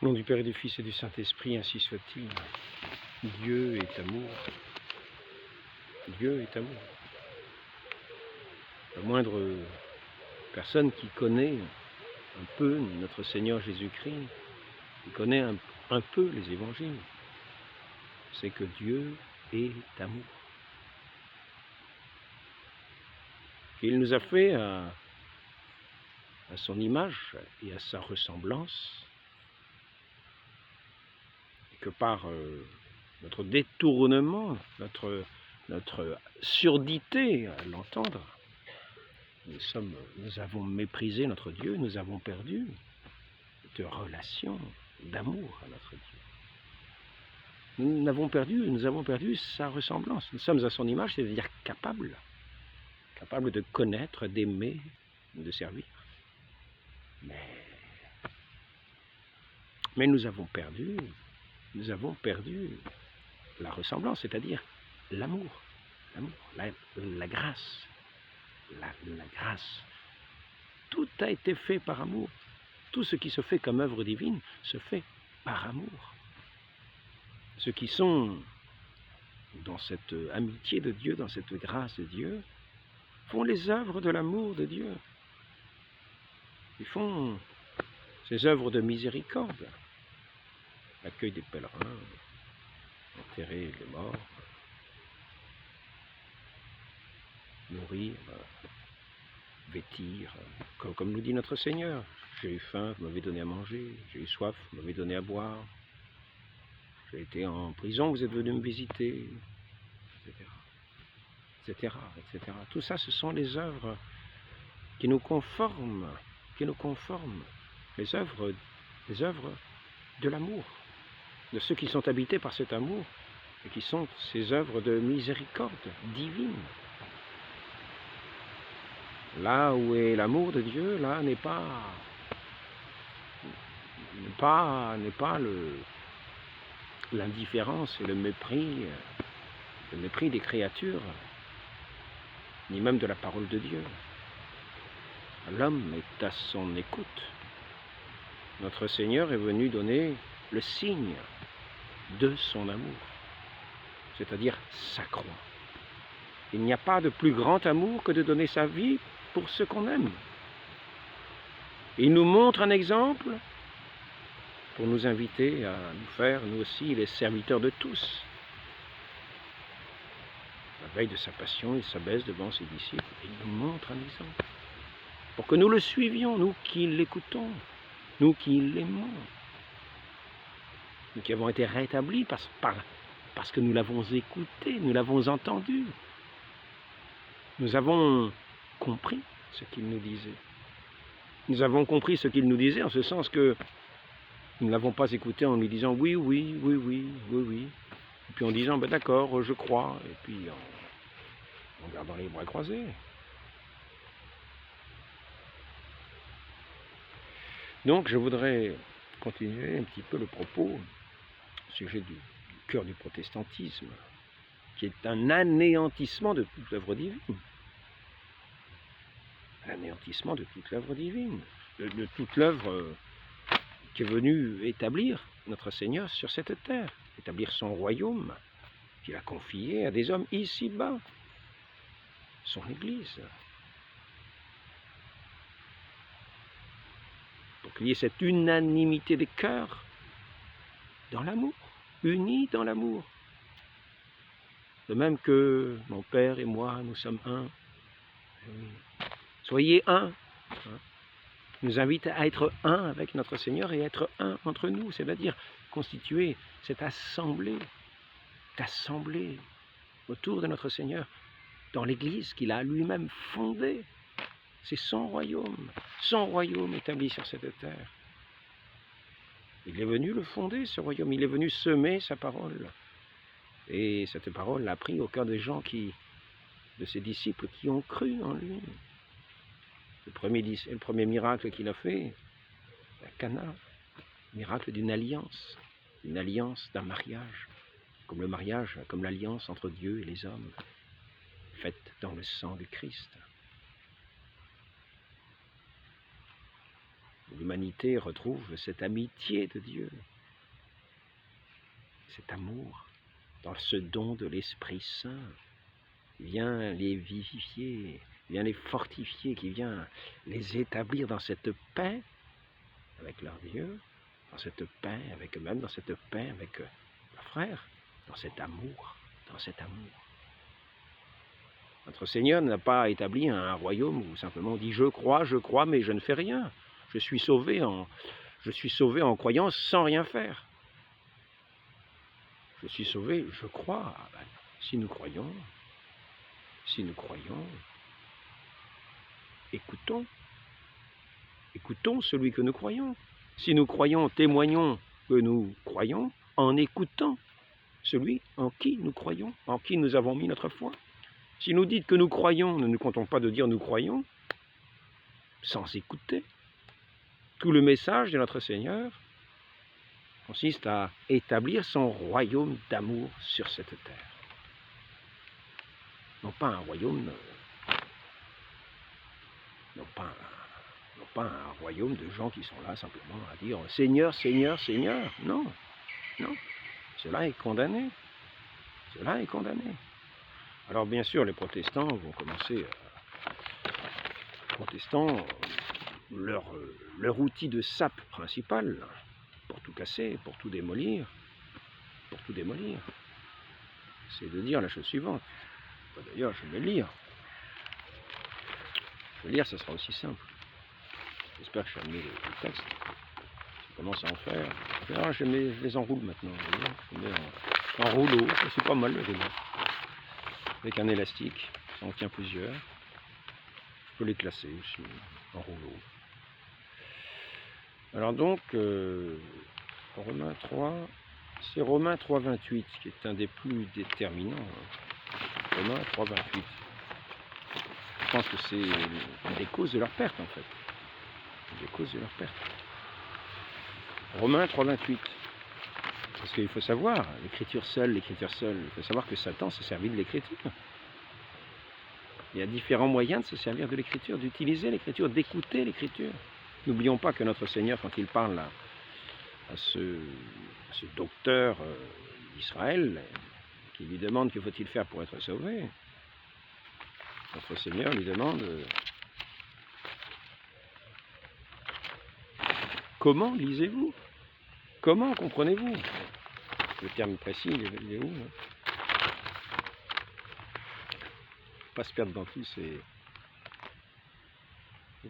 Au nom du Père et du Fils et du Saint-Esprit, ainsi soit-il. Dieu est amour. Dieu est amour. La moindre personne qui connaît un peu notre Seigneur Jésus-Christ, qui connaît un peu les évangiles, c'est que Dieu est amour. Qu'il nous a fait à son image et à sa ressemblance, et que par notre détournement, notre surdité à l'entendre, nous avons méprisé notre Dieu, nous avons perdu de relation, d'amour à notre Dieu. Nous avons perdu sa ressemblance. Nous sommes à son image, c'est-à-dire capables de connaître, d'aimer, de servir. Mais nous avons perdu la ressemblance, c'est-à-dire l'amour, la grâce. La grâce. Tout a été fait par amour. Tout ce qui se fait comme œuvre divine se fait par amour. Ceux qui sont dans cette amitié de Dieu, dans cette grâce de Dieu, font les œuvres de l'amour de Dieu. Ils font ces œuvres de miséricorde. L'accueil des pèlerins, enterrer les morts, nourrir, vêtir, comme nous dit notre Seigneur. J'ai eu faim, vous m'avez donné à manger, j'ai eu soif, vous m'avez donné à boire, j'ai été en prison, vous êtes venu me visiter, etc. Tout ça, ce sont les œuvres qui nous conforment, les œuvres de l'amour, de ceux qui sont habités par cet amour, et qui sont ces œuvres de miséricorde divine. Là où est l'amour de Dieu, là n'est pas l'indifférence et le mépris des créatures, ni même de la parole de Dieu. L'homme est à son écoute. Notre Seigneur est venu donner le signe de son amour, c'est-à-dire sa croix. Il n'y a pas de plus grand amour que de donner sa vie pour ceux qu'on aime. Il nous montre un exemple pour nous inviter à nous faire, nous aussi, les serviteurs de tous. À la veille de sa passion, il s'abaisse devant ses disciples et il nous montre un exemple. Pour que nous le suivions, nous qui l'écoutons, nous qui l'aimons, nous qui avons été rétablis parce que nous l'avons écouté, nous l'avons entendu. Nous avons compris ce qu'il nous disait. Nous avons compris ce qu'il nous disait en ce sens que nous ne l'avons pas écouté en lui disant oui, oui, oui, oui, oui, oui. Et puis en disant ben d'accord, je crois. Et puis en gardant les bras croisés. Donc je voudrais continuer un petit peu le propos au sujet du cœur du protestantisme, qui est un anéantissement de toute l'œuvre divine. L'anéantissement de toute l'œuvre divine, de toute l'œuvre qui est venue établir notre Seigneur sur cette terre, établir son royaume, qu'il a confié à des hommes ici-bas, son Église. Pour qu'il y ait cette unanimité des cœurs dans l'amour, unis dans l'amour. De même que mon Père et moi, nous sommes un. Soyez un. Il nous invite à être un avec notre Seigneur et être un entre nous, c'est-à-dire constituer cette assemblée autour de notre Seigneur dans l'Église qu'il a lui-même fondée. C'est son royaume établi sur cette terre. Il est venu le fonder, ce royaume, il est venu semer sa parole. Et cette parole l'a pris au cœur des gens de ses disciples qui ont cru en lui. Le premier miracle qu'il a fait, à Cana, miracle d'une alliance d'un mariage, comme le mariage, comme l'alliance entre Dieu et les hommes, faite dans le sang du Christ. l'humanité retrouve cette amitié de Dieu, cet amour, dans ce don de l'Esprit Saint, qui vient les vivifier, qui vient les fortifier, qui vient les établir dans cette paix avec leur Dieu, dans cette paix avec eux-mêmes, dans cette paix avec leurs frères, dans cet amour, dans cet amour. Notre Seigneur n'a pas établi un royaume où simplement on dit je crois, mais je ne fais rien. Je suis sauvé en croyant sans rien faire. Je suis sauvé, je crois. Ah ben, si nous croyons, écoutons celui que nous croyons. Si nous croyons, témoignons que nous croyons en écoutant celui en qui nous croyons, en qui nous avons mis notre foi. Si nous dites que nous croyons, ne nous contentons pas de dire nous croyons, sans écouter. Tout le message de notre Seigneur consiste à établir son royaume d'amour sur cette terre. Non pas un royaume, non pas un royaume de gens qui sont là simplement à dire « Seigneur, Seigneur, Seigneur ». Non, non, cela est condamné. Cela est condamné. Alors bien sûr, les protestants vont commencer leur outil de sape principal pour tout casser, pour tout démolir, c'est de dire la chose suivante. D'ailleurs, je vais le lire. Je vais le lire, ça sera aussi simple. J'espère que je vais amener le texte. Je commence à en faire. Alors, je les enroule maintenant. Je les mets en rouleau. C'est pas mal le rouleau. Avec un élastique. Ça en tient plusieurs. Je peux les classer aussi en rouleau. Alors donc, Romains 3, c'est Romains 3,28 qui est un des plus déterminants. Romains 3,28. Je pense que c'est une des causes de leur perte en fait. Une des causes de leur perte. Romains 3,28. Parce qu'il faut savoir, l'écriture seule, il faut savoir que Satan s'est servi de l'écriture. Il y a différents moyens de se servir de l'écriture, d'utiliser l'écriture, d'écouter l'écriture. N'oublions pas que notre Seigneur, quand il parle à ce docteur d'Israël, qui lui demande que faut-il faire pour être sauvé, notre Seigneur lui demande comment lisez-vous? Comment comprenez-vous? Le terme précis, il est où? Pas se perdre dans tout, c'est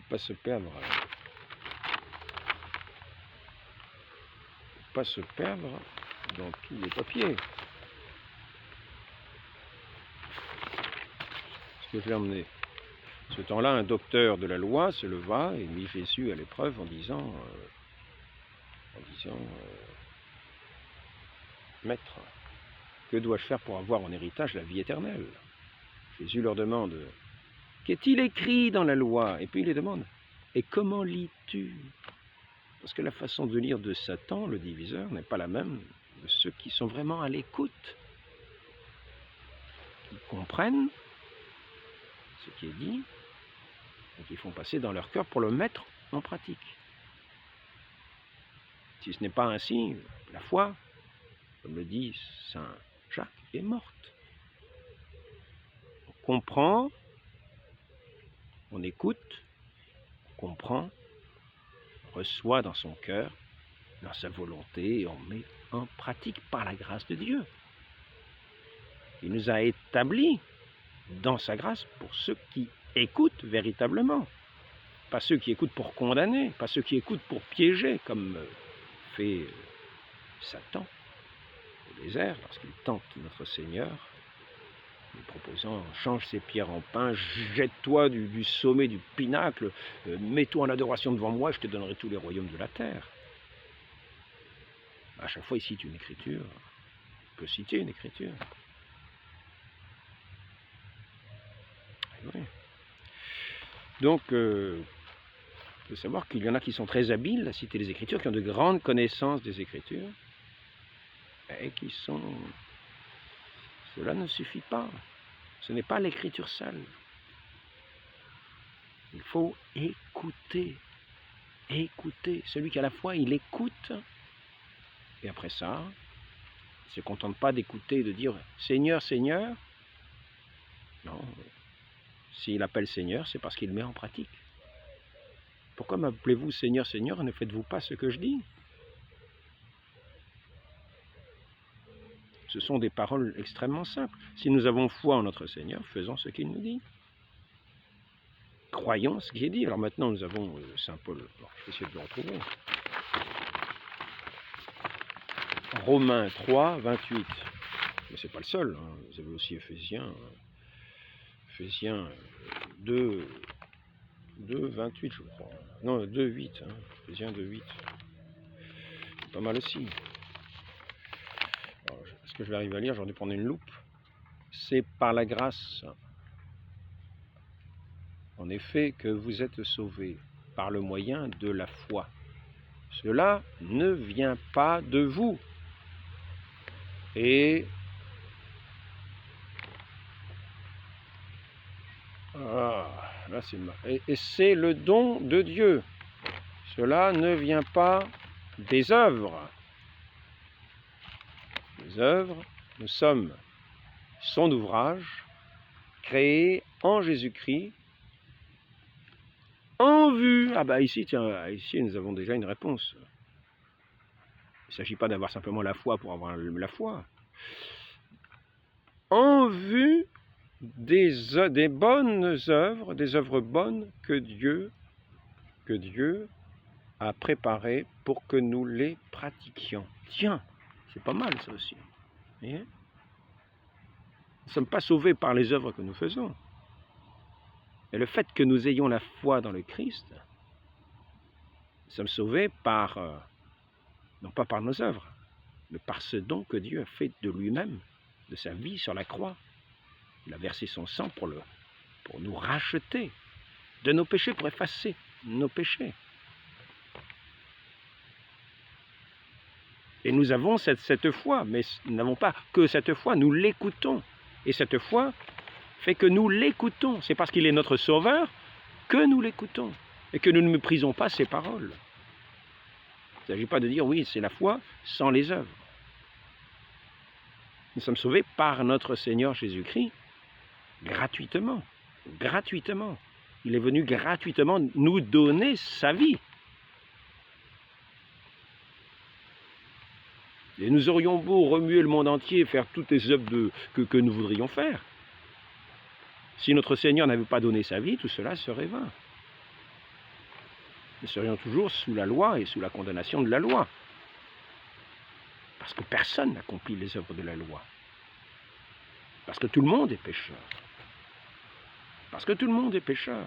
pas se perdre. Pas se perdre dans tous les papiers. Ce que je vais emmener. Ce temps-là, un docteur de la loi se leva et mit Jésus à l'épreuve en disant Maître, que dois-je faire pour avoir en héritage la vie éternelle? Jésus leur demande qu'est-il écrit dans la loi? Et puis il les demande et comment lis-tu? Parce que la façon de lire de Satan, le diviseur, n'est pas la même de ceux qui sont vraiment à l'écoute, qui comprennent ce qui est dit et qui font passer dans leur cœur pour le mettre en pratique. Si ce n'est pas ainsi, la foi, comme le dit saint Jacques, est morte. On comprend, on écoute, on comprend, on reçoit dans son cœur, dans sa volonté, et on met en pratique par la grâce de Dieu. Il nous a établis dans sa grâce pour ceux qui écoutent véritablement. Pas ceux qui écoutent pour condamner, pas ceux qui écoutent pour piéger, comme fait Satan au désert lorsqu'il tente notre Seigneur, lui proposant « change ces pierres en pain, jette-toi du sommet du pinacle, mets-toi en adoration devant moi, je te donnerai tous les royaumes de la terre ». À chaque fois, il cite une écriture, il peut citer une écriture. Oui. Donc, il faut savoir qu'il y en a qui sont très habiles à citer les Écritures, qui ont de grandes connaissances des Écritures, et qui sont... Cela ne suffit pas. Ce n'est pas l'Écriture seule. Il faut écouter. écouter. Celui qui a la foi, il écoute. Et après ça, il ne se contente pas d'écouter et de dire « Seigneur, Seigneur ». Non, s'il appelle Seigneur, c'est parce qu'il le met en pratique. Pourquoi m'appelez-vous Seigneur, Seigneur et ne faites-vous pas ce que je dis? Ce sont des paroles extrêmement simples. Si nous avons foi en notre Seigneur, faisons ce qu'il nous dit. Croyons ce qui est dit. Alors maintenant, nous avons Saint Paul. Alors, je vais essayer de le retrouver. Romains 3, 28. Mais ce n'est pas le seul. Hein. Vous avez aussi Éphésiens 2, 28, je crois. Non, 2, 8. Hein. Éphésiens 2, 8. C'est pas mal aussi. Est-ce que je vais arriver à lire? J'en ai prendre une loupe. C'est par la grâce, en effet, que vous êtes sauvés, par le moyen de la foi. Cela ne vient pas de vous. Et là c'est et c'est le don de Dieu. Cela ne vient pas des œuvres. Les œuvres, nous sommes son ouvrage, créé en Jésus-Christ, en vue. Ah bah ici, tiens, ici nous avons déjà une réponse. Il ne s'agit pas d'avoir simplement la foi pour avoir la foi. En vue des bonnes œuvres, des œuvres bonnes que Dieu a préparées pour que nous les pratiquions. Tiens, c'est pas mal ça aussi. Vous voyez ? Nous ne sommes pas sauvés par les œuvres que nous faisons. Et le fait que nous ayons la foi dans le Christ, nous sommes sauvés par, non pas par nos œuvres, mais par ce don que Dieu a fait de lui-même, de sa vie sur la croix. Il a versé son sang pour nous racheter de nos péchés, pour effacer nos péchés. Et nous avons cette foi, mais nous n'avons pas que cette foi, nous l'écoutons. Et cette foi fait que nous l'écoutons. C'est parce qu'il est notre Sauveur que nous l'écoutons et que nous ne méprisons pas ses paroles. Il ne s'agit pas de dire oui, c'est la foi sans les œuvres. Nous sommes sauvés par notre Seigneur Jésus-Christ gratuitement. Gratuitement. Il est venu gratuitement nous donner sa vie. Et nous aurions beau remuer le monde entier, faire toutes les œuvres que nous voudrions faire. Si notre Seigneur n'avait pas donné sa vie, tout cela serait vain. Nous serions toujours sous la loi et sous la condamnation de la loi. Parce que personne n'accomplit les œuvres de la loi. Parce que tout le monde est pécheur. Parce que tout le monde est pécheur.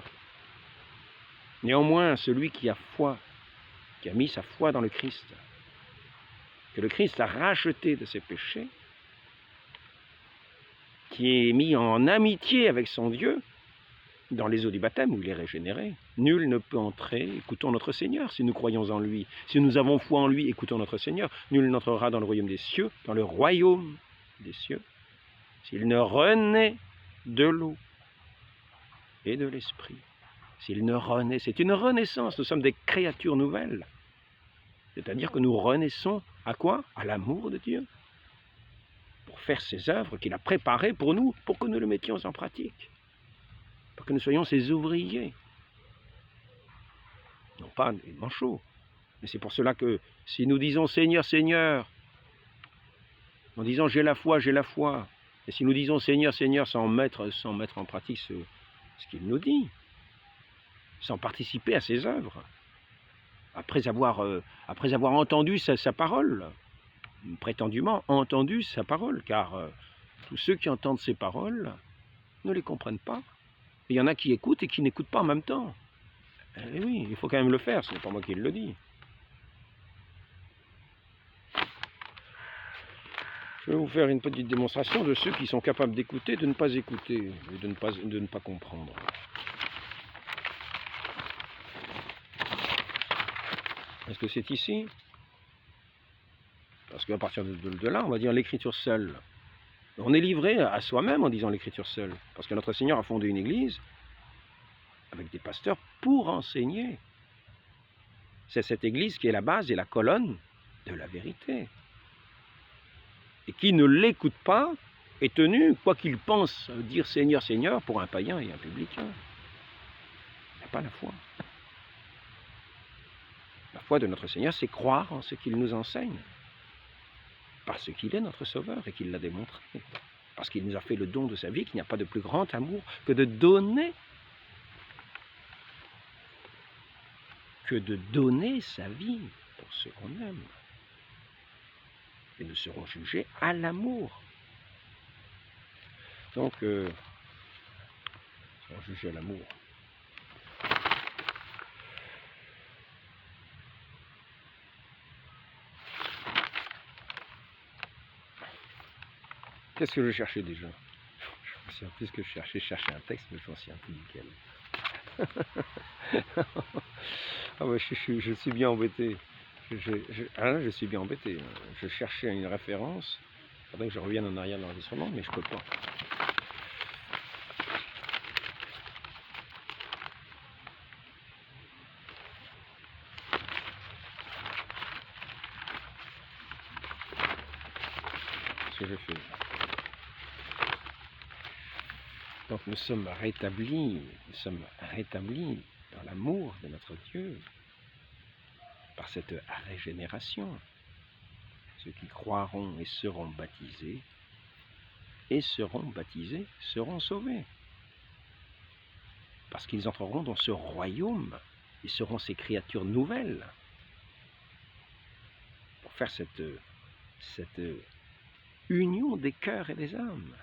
Néanmoins, celui qui a foi, qui a mis sa foi dans le Christ, que le Christ a racheté de ses péchés, qui est mis en amitié avec son Dieu, dans les eaux du baptême où il est régénéré, nul ne peut entrer, écoutons notre Seigneur, si nous croyons en lui, si nous avons foi en lui, écoutons notre Seigneur, nul n'entrera dans le royaume des cieux, dans le royaume des cieux, s'il ne renaît de l'eau et de l'esprit. S'il ne renaît, c'est une renaissance, nous sommes des créatures nouvelles. C'est-à-dire que nous renaissons à quoi? À l'amour de Dieu. Pour faire ces œuvres qu'il a préparées pour nous, pour que nous le mettions en pratique. Pour que nous soyons ses ouvriers. Non pas des manchots. Mais c'est pour cela que si nous disons Seigneur, Seigneur, en disant j'ai la foi, et si nous disons Seigneur, Seigneur, sans mettre en pratique ce qu'il nous dit, sans participer à ses œuvres, après avoir entendu sa parole, prétendument entendu sa parole, car tous ceux qui entendent ses paroles ne les comprennent pas. Il y en a qui écoutent et qui n'écoutent pas en même temps. Eh oui, il faut quand même le faire, ce n'est pas moi qui le dis. Je vais vous faire une petite démonstration de ceux qui sont capables d'écouter, de ne pas écouter et de ne pas comprendre. Est-ce que c'est ici? Parce qu'à partir de là, on va dire l'écriture seule. On est livré à soi-même en disant l'écriture seule. Parce que notre Seigneur a fondé une église avec des pasteurs pour enseigner. C'est cette Église qui est la base et la colonne de la vérité. Et qui ne l'écoute pas est tenu, quoi qu'il pense, dire Seigneur, Seigneur pour un païen et un publicain. Il n'y a pas la foi. La foi de notre Seigneur, c'est croire en ce qu'il nous enseigne. Parce qu'il est notre Sauveur et qu'il l'a démontré. Parce qu'il nous a fait le don de sa vie, qu'il n'y a pas de plus grand amour que de donner sa vie pour ceux qu'on aime. Et nous serons jugés à l'amour. Donc, nous serons jugés à l'amour. Qu'est-ce que je cherchais déjà? Je me souviens plus ce que je cherchais un texte, mais je m'en souviens plus duquel. Ah ouais, je suis bien embêté. Je suis bien embêté. Je cherchais une référence. Il faudrait que je revienne en arrière dans l'enregistrement, mais je peux pas. Ce que je fais. Donc nous sommes rétablis dans l'amour de notre Dieu par cette régénération. Ceux qui croiront et seront baptisés seront sauvés. Parce qu'ils entreront dans ce royaume, ils seront ces créatures nouvelles pour faire cette union des cœurs et des âmes.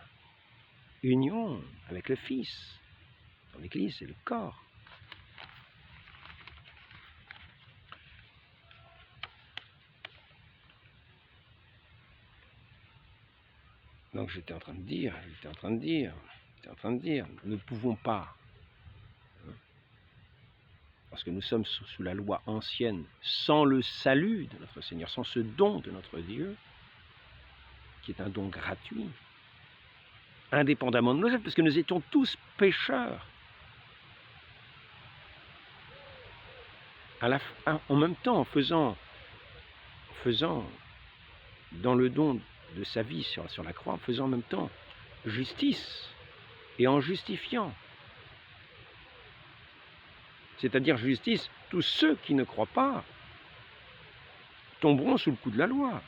Union avec le Fils. Dans l'Église, c'est le corps. Donc j'étais en train de dire, nous ne pouvons pas, parce que nous sommes sous la loi ancienne, sans le salut de notre Seigneur, sans ce don de notre Dieu, qui est un don gratuit, indépendamment de nos œuvres, parce que nous étions tous pécheurs. En même temps, en faisant dans le don de sa vie sur la croix, en faisant en même temps justice et en justifiant. C'est-à-dire justice, tous ceux qui ne croient pas tomberont sous le coup de la loi.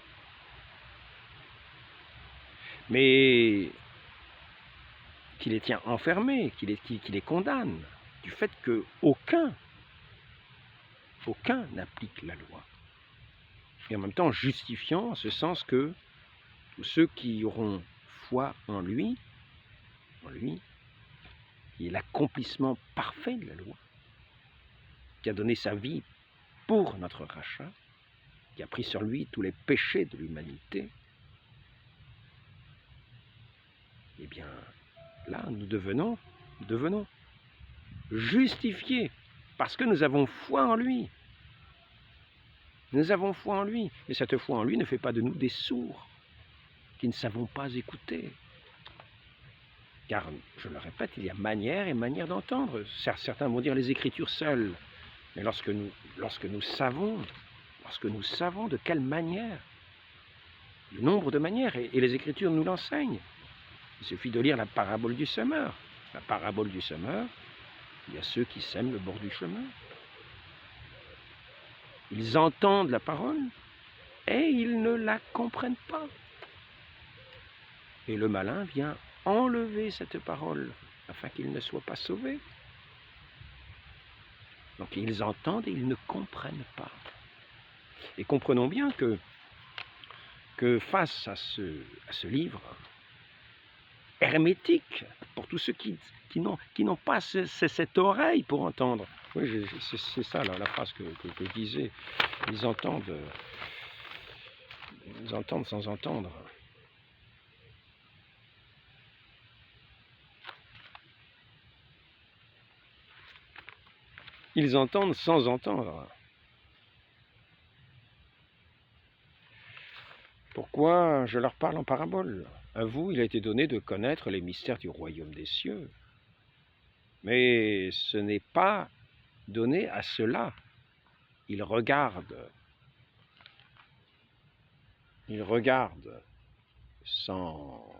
Mais qui les tient enfermés, qui les condamne, du fait qu'aucun n'applique la loi. Et en même temps justifiant, en ce sens que tous ceux qui auront foi en lui, qui est l'accomplissement parfait de la loi, qui a donné sa vie pour notre rachat, qui a pris sur lui tous les péchés de l'humanité, eh bien, là, nous devenons justifiés, parce que nous avons foi en lui. Nous avons foi en lui, et cette foi en lui ne fait pas de nous des sourds, qui ne savons pas écouter. Car, je le répète, il y a manière et manière d'entendre. Certains vont dire les Écritures seules, mais lorsque nous savons de quelle manière, le nombre de manières, et les Écritures nous l'enseignent. Il suffit de lire la parabole du semeur. La parabole du semeur, il y a ceux qui sèment le bord du chemin. Ils entendent la parole et ils ne la comprennent pas. Et le malin vient enlever cette parole afin qu'ils ne soient pas sauvés. Donc ils entendent et ils ne comprennent pas. Et comprenons bien que face à ce livre hermétique, pour tous ceux qui n'ont pas cette oreille pour entendre. Oui, c'est ça la phrase que je disais. Ils entendent sans entendre. Ils entendent sans entendre. Pourquoi je leur parle en parabole? À vous, il a été donné de connaître les mystères du royaume des cieux. Mais ce n'est pas donné à ceux-là il regarde sans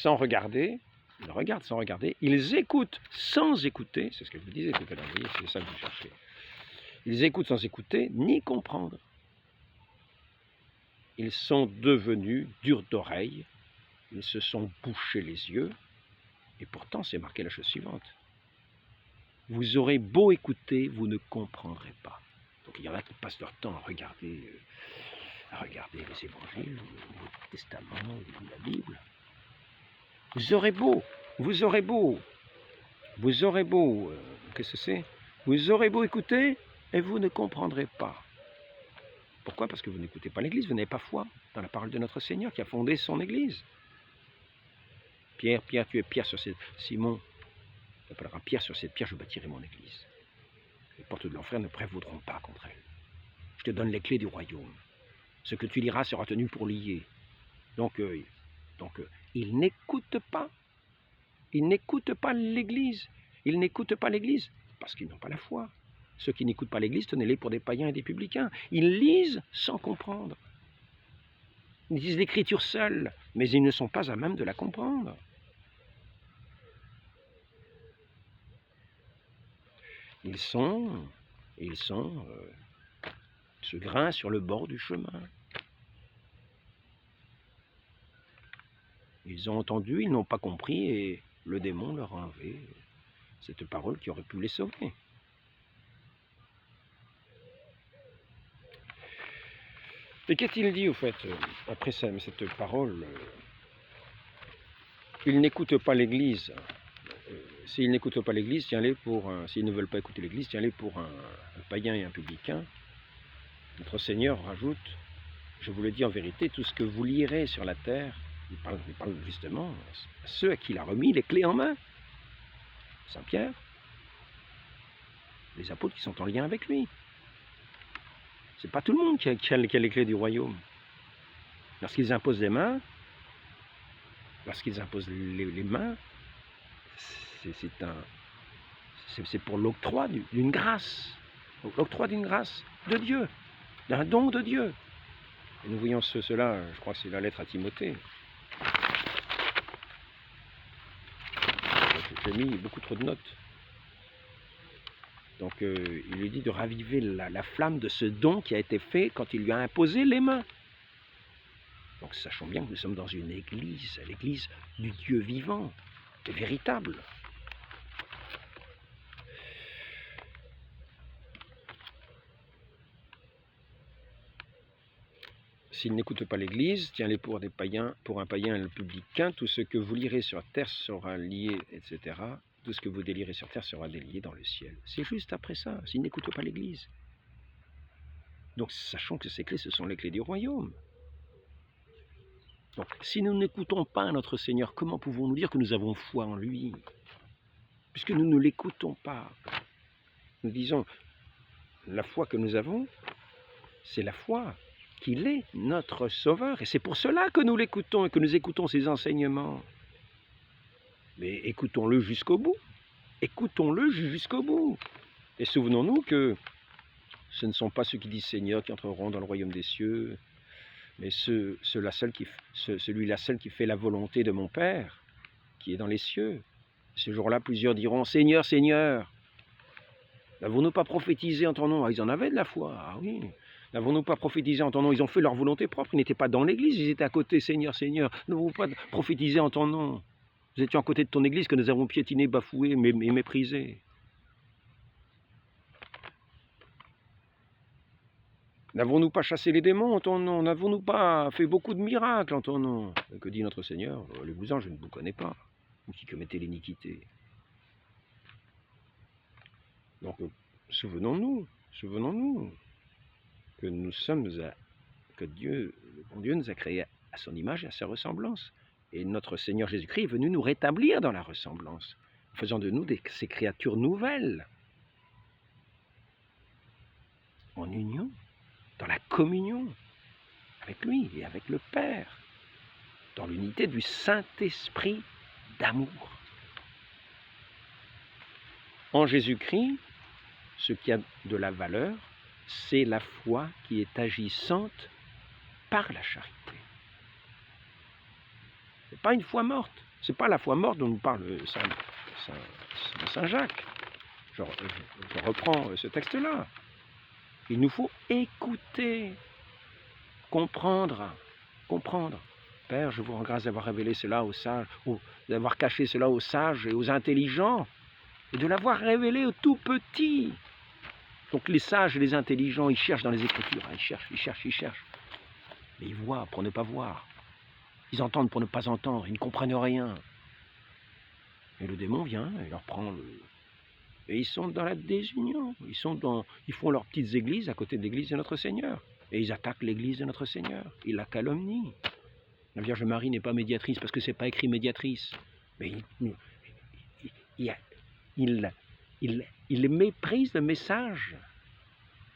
regarder, ils regardent sans regarder, ils écoutent sans écouter, c'est ce que je vous disais tout à l'heure, c'est ça que vous cherchez. Ils écoutent sans écouter, ni comprendre. Ils sont devenus durs d'oreille, ils se sont bouchés les yeux, et pourtant c'est marqué la chose suivante. Vous aurez beau écouter, vous ne comprendrez pas. Donc il y en a qui passent leur temps à regarder les évangiles, le Testament, la Bible. Vous aurez beau, qu'est-ce que c'est? Vous aurez beau écouter et vous ne comprendrez pas. Pourquoi? Parce que vous n'écoutez pas l'Église, vous n'avez pas foi dans la parole de notre Seigneur qui a fondé son Église. Pierre, tu es pierre sur cette... Simon t'appellera pierre sur cette pierre, je bâtirai mon Église. Les portes de l'enfer ne prévaudront pas contre elle. Je te donne les clés du royaume. Ce que tu liras sera tenu pour lié. Donc ils n'écoutent pas. Ils n'écoutent pas l'Église. Ils n'écoutent pas l'Église parce qu'ils n'ont pas la foi. Ceux qui n'écoutent pas l'Église, tenez-les pour des païens et des publicains. Ils lisent sans comprendre. Ils lisent l'Écriture seule, mais ils ne sont pas à même de la comprendre. Ils sont ce grain sur le bord du chemin. Ils ont entendu, ils n'ont pas compris, et le démon leur a enlevé cette parole qui aurait pu les sauver. Et qu'a-t-il dit, au fait, après cette parole? Ils n'écoutent pas l'Église. S'ils n'écoutent pas l'Église, tiens-les pour s'ils ne veulent pas écouter l'Église, tiens-les pour un païen et un publicain. Notre Seigneur rajoute, je vous le dis en vérité, tout ce que vous lirez sur la terre, il parle justement à ceux à qui il a remis les clés en main. Saint Pierre, les apôtres qui sont en lien avec lui. C'est pas tout le monde qui a les clés du royaume. Lorsqu'ils imposent les mains, les mains, c'est pour l'octroi d'une grâce. L'octroi d'une grâce de Dieu, d'un don de Dieu. Et nous voyons cela, je crois que c'est la lettre à Timothée. J'ai mis beaucoup trop de notes. Donc il lui dit de raviver la flamme de ce don qui a été fait quand il lui a imposé les mains. Donc sachons bien que nous sommes dans une église, l'église du Dieu vivant, et véritable. S'ils n'écoutent pas l'Église, tiens-les pour des païens, pour un païen et un publicain, tout ce que vous lirez sur terre sera lié, etc. Tout ce que vous délirez sur terre sera délié dans le ciel. C'est juste après ça, s'ils n'écoutent pas l'Église. Donc sachons que ces clés, ce sont les clés du royaume. Donc si nous n'écoutons pas notre Seigneur, comment pouvons-nous dire que nous avons foi en lui? Puisque nous ne l'écoutons pas. Nous disons, la foi que nous avons, c'est la foi qu'il est notre Sauveur. Et c'est pour cela que nous l'écoutons et que nous écoutons ses enseignements. Mais écoutons-le jusqu'au bout. Écoutons-le jusqu'au bout. Et souvenons-nous que ce ne sont pas ceux qui disent Seigneur qui entreront dans le royaume des cieux, mais celui-là seul qui fait la volonté de mon Père, qui est dans les cieux. Ce jour-là, plusieurs diront Seigneur, Seigneur, n'avons-nous pas prophétisé en ton nom? Ah, ils en avaient de la foi, ah oui. N'avons-nous pas prophétisé en ton nom? Ils ont fait leur volonté propre, ils n'étaient pas dans l'église, ils étaient à côté. Seigneur, Seigneur, n'avons-nous pas prophétisé en ton nom? Nous étions à côté de ton église que nous avons piétiné, bafoué, mais méprisé. N'avons-nous pas chassé les démons en ton nom? N'avons-nous pas fait beaucoup de miracles en ton nom? Que dit notre Seigneur? Allez-vous-en, je ne vous connais pas, vous qui commettez l'iniquité. Donc, souvenons-nous que nous sommes que Dieu, le bon Dieu, nous a créés à son image et à sa ressemblance. Et notre Seigneur Jésus-Christ est venu nous rétablir dans la ressemblance, en faisant de nous ces créatures nouvelles, en union, dans la communion avec lui et avec le Père, dans l'unité du Saint-Esprit d'amour. En Jésus-Christ, ce qui a de la valeur, c'est la foi qui est agissante par la charité. Ce n'est pas une foi morte. Ce n'est pas la foi morte dont nous parle Saint Jacques. Je reprends ce texte-là. Il nous faut écouter, comprendre. Père, je vous rends grâce d'avoir révélé cela aux sages, d'avoir caché cela aux sages et aux intelligents, et de l'avoir révélé aux tout petits. Donc les sages et les intelligents, ils cherchent dans les Écritures, ils cherchent. Mais ils voient pour ne pas voir. Ils entendent pour ne pas entendre, ils ne comprennent rien. Et le démon vient, il leur prend le... Et ils sont dans la désunion, ils font leurs petites églises à côté de l'église de notre Seigneur. Et ils attaquent l'église de notre Seigneur, ils la calomnient. La Vierge Marie n'est pas médiatrice parce que c'est pas écrit médiatrice. Mais ils méprisent le message.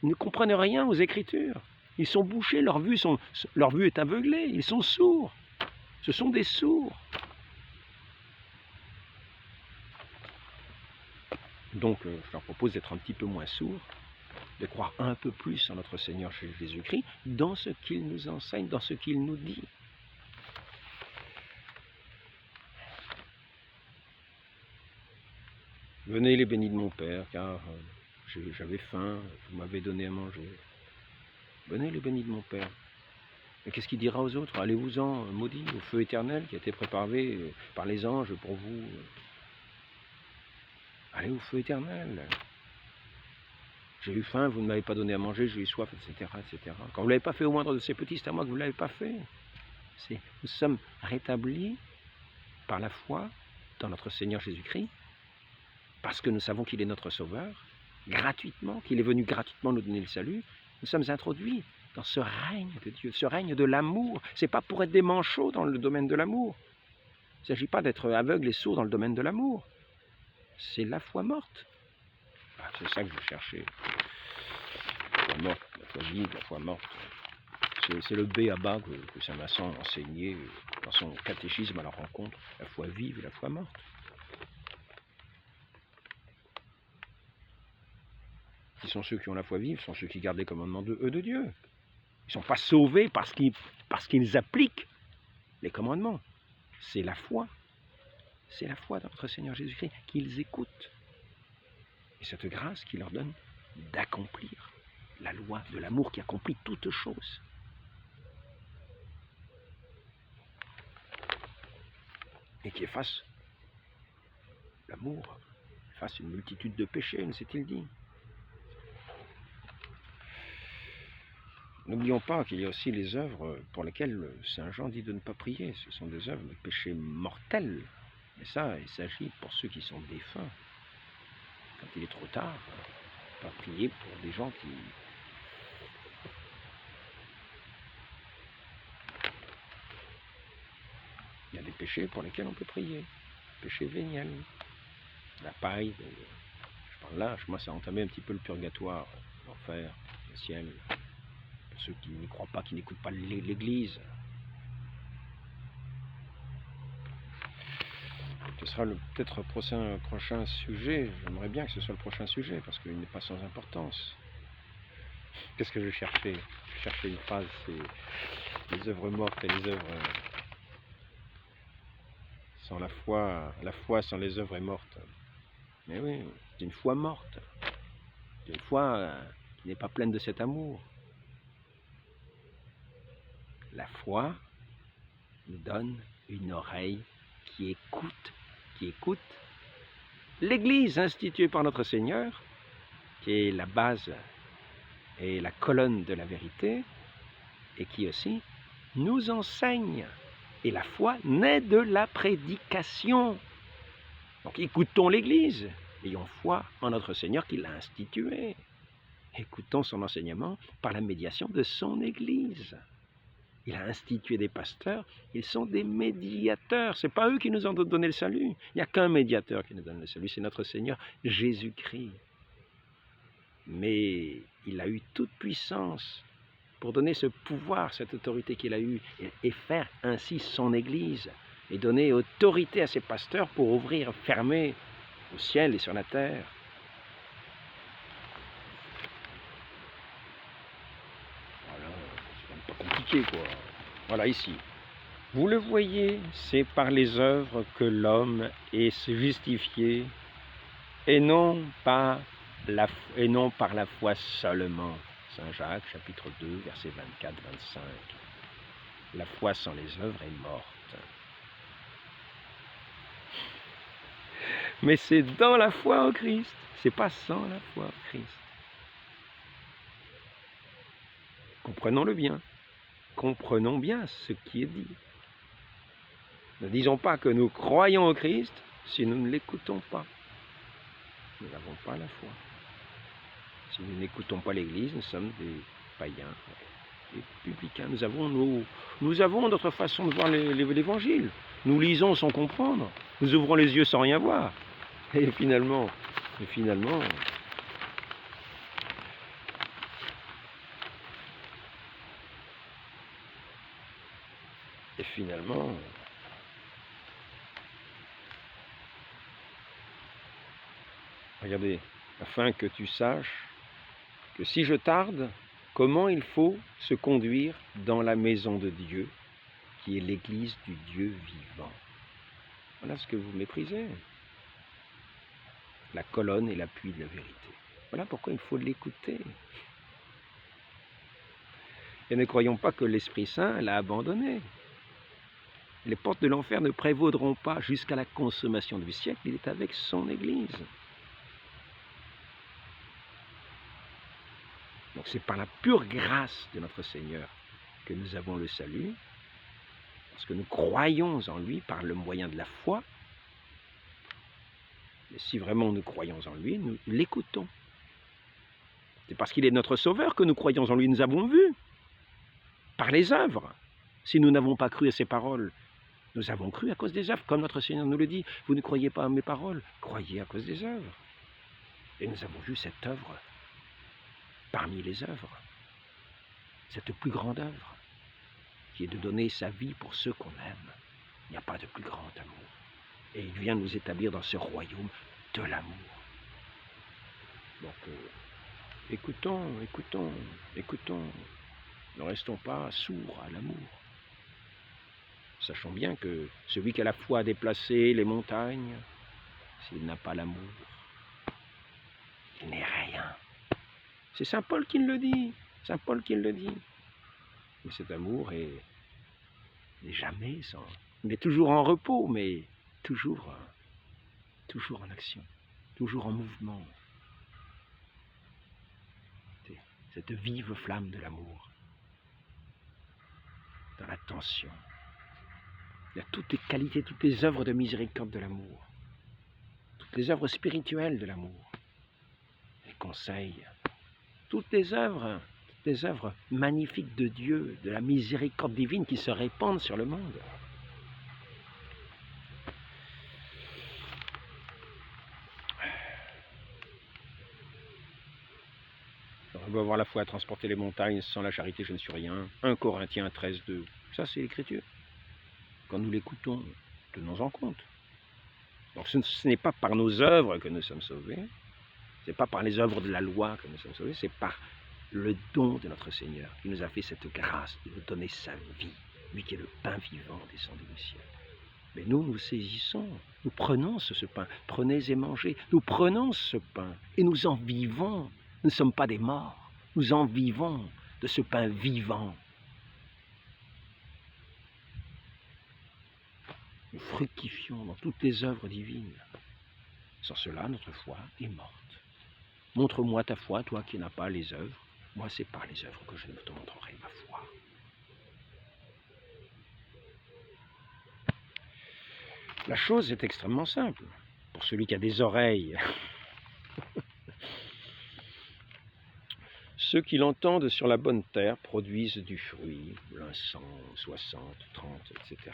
Ils ne comprennent rien aux Écritures. Ils sont bouchés, leur vue est aveuglée, ils sont sourds. Ce sont des sourds. Donc, je leur propose d'être un petit peu moins sourds, de croire un peu plus en notre Seigneur Jésus-Christ, dans ce qu'il nous enseigne, dans ce qu'il nous dit. Venez les bénis de mon Père, car j'avais faim, vous m'avez donné à manger. Venez les bénis de mon Père. Mais qu'est-ce qu'il dira aux autres? Allez-vous-en, maudits, au feu éternel qui a été préparé par les anges pour vous. Allez au feu éternel. J'ai eu faim, vous ne m'avez pas donné à manger, j'ai eu soif, etc., etc. Quand vous ne l'avez pas fait au moindre de ces petits, c'est à moi que vous ne l'avez pas fait. Nous sommes rétablis par la foi dans notre Seigneur Jésus-Christ, parce que nous savons qu'il est notre Sauveur, gratuitement, qu'il est venu gratuitement nous donner le salut. Nous sommes introduits dans ce règne de Dieu, ce règne de l'amour. Ce n'est pas pour être des manchots dans le domaine de l'amour. Il ne s'agit pas d'être aveugle et sourd dans le domaine de l'amour. C'est la foi morte. Ah, c'est ça que je cherchais. La foi morte, la foi vive, la foi morte. C'est le B à bas que Saint Vincent enseignait dans son catéchisme à la rencontre. La foi vive et la foi morte. Qui sont ceux qui ont la foi vive, sont ceux qui gardent les commandements de Dieu. Ils ne sont pas sauvés parce qu'ils appliquent les commandements. C'est la foi. C'est la foi dans notre Seigneur Jésus-Christ qu'ils écoutent. Et cette grâce qui leur donne d'accomplir la loi de l'amour qui accomplit toutes choses. Et qui efface l'amour, efface une multitude de péchés, nous s'est-il dit. N'oublions pas qu'il y a aussi les œuvres pour lesquelles Saint Jean dit de ne pas prier. Ce sont des œuvres de péché mortel. Et ça, il s'agit pour ceux qui sont défunts. Quand il est trop tard, pas prier pour des gens qui... Il y a des péchés pour lesquels on peut prier. Péché véniel, la paille. Je parle là, moi ça a entamé un petit peu le purgatoire, l'enfer, le ciel. Pour ceux qui n'y croient pas, qui n'écoutent pas l'Église. Ce sera peut-être prochain sujet. J'aimerais bien que ce soit le prochain sujet, parce qu'il n'est pas sans importance. Qu'est-ce que je cherchais? Je cherchais une phrase, c'est les œuvres mortes et les œuvres... Sans la foi sans les œuvres est morte. Mais oui, c'est une foi morte. C'est une foi qui n'est pas pleine de cet amour. La foi nous donne une oreille qui écoute l'Église instituée par notre Seigneur, qui est la base et la colonne de la vérité, et qui aussi nous enseigne. Et la foi naît de la prédication. Donc écoutons l'Église, ayons foi en notre Seigneur qui l'a instituée. Écoutons son enseignement par la médiation de son Église. Il a institué des pasteurs, ils sont des médiateurs. Ce n'est pas eux qui nous ont donné le salut. Il n'y a qu'un médiateur qui nous donne le salut, c'est notre Seigneur Jésus-Christ. Mais il a eu toute puissance pour donner ce pouvoir, cette autorité qu'il a eue, et faire ainsi son Église, et donner autorité à ses pasteurs pour ouvrir, fermer au ciel et sur la terre. justifié, quoi. Voilà, ici. Vous le voyez, c'est par les œuvres que l'homme est justifié, et non par la foi seulement. Saint Jacques, chapitre 2, versets 24-25. La foi sans les œuvres est morte. Mais c'est dans la foi en Christ, c'est pas sans la foi en Christ. Comprenons-le bien. Comprenons bien ce qui est dit. Ne disons pas que nous croyons au Christ si nous ne l'écoutons pas. Nous n'avons pas la foi. Si nous n'écoutons pas l'Église, nous sommes des païens, des publicains. Nous avons notre façon de voir l'Évangile. Nous lisons sans comprendre. Nous ouvrons les yeux sans rien voir. Et finalement, regardez, afin que tu saches que si je tarde, comment il faut se conduire dans la maison de Dieu, qui est l'église du Dieu vivant. Voilà ce que vous méprisez. La colonne et l'appui de la vérité. Voilà pourquoi il faut l'écouter. Et ne croyons pas que l'Esprit Saint l'a abandonné. Les portes de l'enfer ne prévaudront pas jusqu'à la consommation du siècle. Il est avec son Église. Donc c'est par la pure grâce de notre Seigneur que nous avons le salut, parce que nous croyons en lui par le moyen de la foi. Et si vraiment nous croyons en lui, nous l'écoutons. C'est parce qu'il est notre Sauveur que nous croyons en lui. Nous avons vu par les œuvres. Si nous n'avons pas cru à ses paroles, nous avons cru à cause des œuvres, comme notre Seigneur nous le dit. Vous ne croyez pas à mes paroles, croyez à cause des œuvres. Et nous avons vu cette œuvre parmi les œuvres, cette plus grande œuvre, qui est de donner sa vie pour ceux qu'on aime. Il n'y a pas de plus grand amour. Et il vient nous établir dans ce royaume de l'amour. Donc, écoutons. Ne restons pas sourds à l'amour. Sachons bien que celui qui a la foi a déplacé les montagnes, s'il n'a pas l'amour, il n'est rien. C'est Saint Paul qui le dit. Saint Paul qui le dit. Mais cet amour n'est jamais sans. Il est toujours en repos, mais toujours en action, toujours en mouvement. Cette vive flamme de l'amour, dans l'attention. Il y a toutes les qualités, toutes les œuvres de miséricorde de l'amour, toutes les œuvres spirituelles de l'amour, les conseils, toutes les œuvres magnifiques de Dieu, de la miséricorde divine qui se répandent sur le monde. On veut avoir la foi à transporter les montagnes, sans la charité je ne suis rien. 1 Corinthiens 13, 2. Ça c'est l'écriture. Quand nous l'écoutons, tenons-en compte. Donc ce n'est pas par nos œuvres que nous sommes sauvés, ce n'est pas par les œuvres de la loi que nous sommes sauvés, c'est par le don de notre Seigneur qui nous a fait cette grâce de nous donner sa vie, lui qui est le pain vivant descendu du ciel. Mais nous saisissons, nous prenons ce pain, prenez et mangez, nous prenons ce pain et nous en vivons. Nous ne sommes pas des morts, nous en vivons de ce pain vivant. Nous fructifions dans toutes les œuvres divines. Sans cela, notre foi est morte. Montre-moi ta foi, toi qui n'as pas les œuvres. Moi, c'est par les œuvres que je te montrerai ma foi. La chose est extrêmement simple. Pour celui qui a des oreilles, ceux qui l'entendent sur la bonne terre produisent du fruit, l'un 100, 60, 30, etc.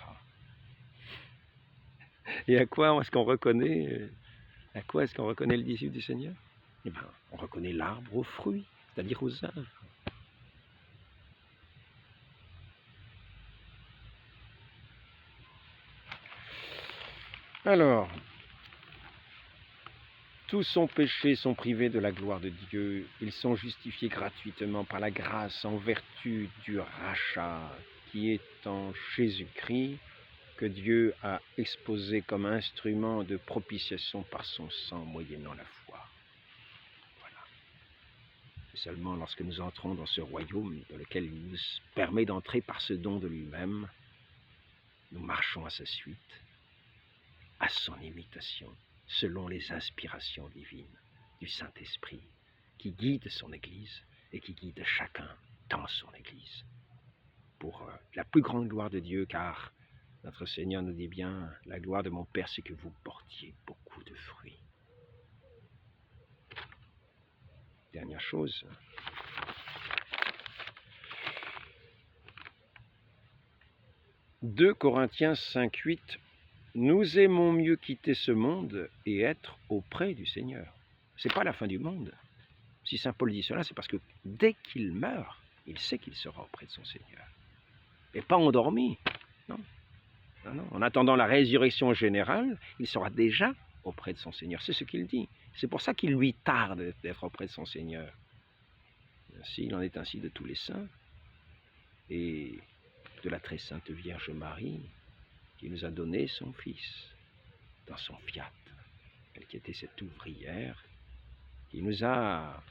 Et à quoi est-ce qu'on reconnaît le disciple du Seigneur? Eh bien, on reconnaît l'arbre aux fruits, c'est-à-dire aux œuvres. Alors, Tous sont péchés, sont privés de la gloire de Dieu. Ils sont justifiés gratuitement par la grâce en vertu du rachat qui est en Jésus-Christ, que Dieu a exposé comme instrument de propitiation par son sang moyennant la foi. Voilà. Seulement lorsque nous entrons dans ce royaume dans lequel il nous permet d'entrer par ce don de lui-même, nous marchons à sa suite, à son imitation, selon les inspirations divines du Saint-Esprit, qui guide son Église et qui guide chacun dans son Église. Pour la plus grande gloire de Dieu, car notre Seigneur nous dit bien, la gloire de mon Père, c'est que vous portiez beaucoup de fruits. Dernière chose, « 2 Corinthiens 5,8 nous aimons mieux quitter ce monde et être auprès du Seigneur. » Ce n'est pas la fin du monde. Si saint Paul dit cela, c'est parce que dès qu'il meurt, il sait qu'il sera auprès de son Seigneur. Et pas endormi. Non. Non, non. En attendant la résurrection générale, il sera déjà auprès de son Seigneur. C'est ce qu'il dit. C'est pour ça qu'il lui tarde d'être auprès de son Seigneur. Ainsi, il en est ainsi de tous les saints et de la très sainte Vierge Marie qui nous a donné son Fils dans son fiat, elle qui était cette ouvrière, qui nous a,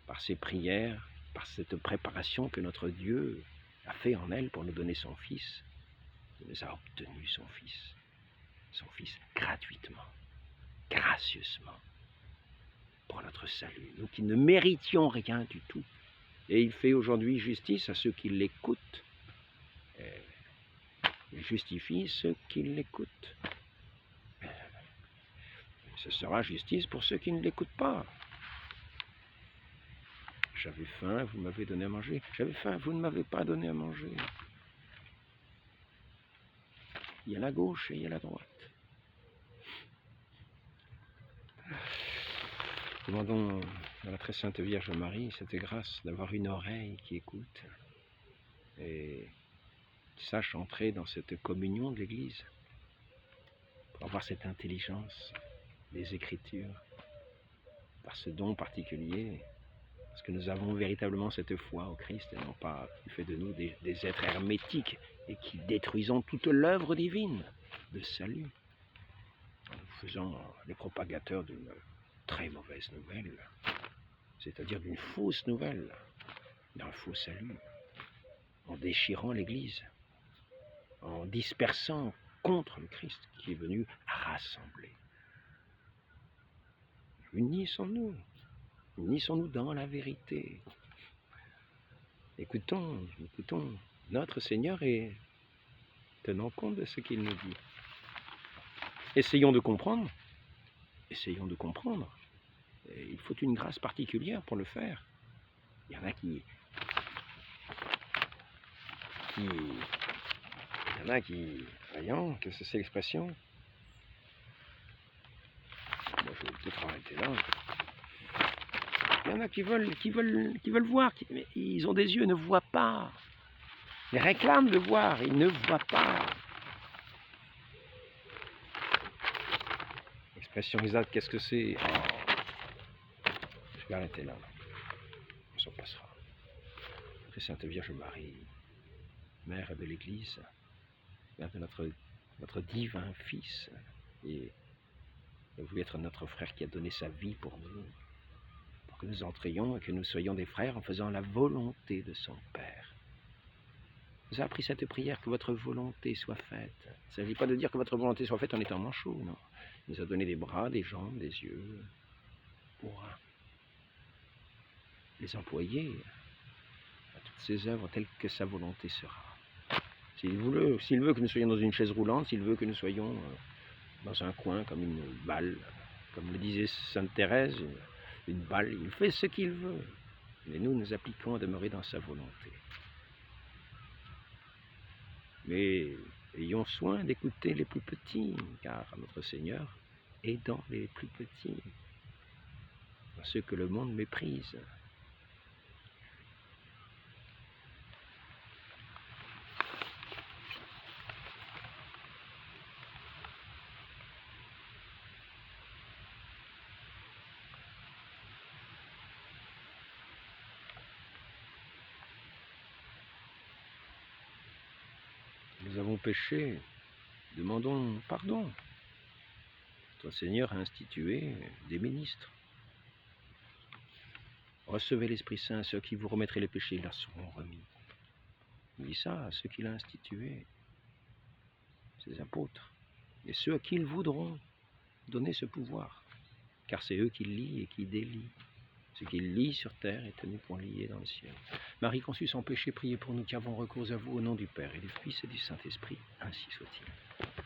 par ses prières, par cette préparation que notre Dieu a fait en elle pour nous donner son Fils, qui nous a obtenu son Fils gratuitement, gracieusement, pour notre salut, nous qui ne méritions rien du tout. Et il fait aujourd'hui justice à ceux qui l'écoutent. Il justifie ceux qui l'écoutent. Ce sera justice pour ceux qui ne l'écoutent pas. J'avais faim, vous m'avez donné à manger. J'avais faim, vous ne m'avez pas donné à manger. Il y a la gauche et il y a la droite. Demandons à la très sainte Vierge Marie cette grâce d'avoir une oreille qui écoute et qui sache entrer dans cette communion de l'Église pour avoir cette intelligence des Écritures par ce don particulier, parce que nous avons véritablement cette foi au Christ et non pas qui fait de nous des êtres hermétiques et qui détruisons toute l'œuvre divine de salut en nous faisant les propagateurs d'une très mauvaise nouvelle, c'est-à-dire d'une fausse nouvelle, d'un faux salut, en déchirant l'Église, en dispersant contre le Christ qui est venu rassembler. Unissons-nous dans la vérité. Écoutons notre Seigneur et tenons compte de ce qu'il nous dit. Essayons de comprendre. Et il faut une grâce particulière pour le faire. Il y en a qui, voyons, que c'est l'expression. Moi, je vais peut-être arrêter là. Il y en a qui veulent voir, mais ils ont des yeux, ils ne voient pas. Ils réclament de voir, ils ne voient pas. L'expression exacte, qu'est-ce que c'est? Je vais arrêter là. On s'en passera. Très Sainte Vierge Marie, Mère de l'Église, Mère de notre divin Fils, et il a voulu être notre frère qui a donné sa vie pour nous, pour que nous entrions et que nous soyons des frères en faisant la volonté de son Père. Vous avez appris cette prière, que votre volonté soit faite. Il ne s'agit pas de dire que votre volonté soit faite en étant manchot, non. Il nous a donné des bras, des jambes, des yeux, pour les employer à toutes ces œuvres telles que sa volonté sera. S'il veut que nous soyons dans une chaise roulante, s'il veut que nous soyons dans un coin comme une balle, comme le disait Sainte Thérèse, une balle, il fait ce qu'il veut. Mais nous appliquons à demeurer dans sa volonté. Mais ayons soin d'écouter les plus petits, car notre Seigneur est dans les plus petits, dans ceux que le monde méprise. Nous avons péché, demandons pardon. Toi, Seigneur, a institué des ministres. Recevez l'Esprit Saint, ceux qui vous remettraient les péchés leur seront remis. Il dit ça à ceux qu'il a institués, ses apôtres, et ceux à qui ils voudront donner ce pouvoir, car c'est eux qui lient et qui délient. Ce qui lie sur terre est tenu pour lier dans le ciel. Marie conçue sans péché, priez pour nous qui avons recours à vous au nom du Père et du Fils et du Saint-Esprit. Ainsi soit-il.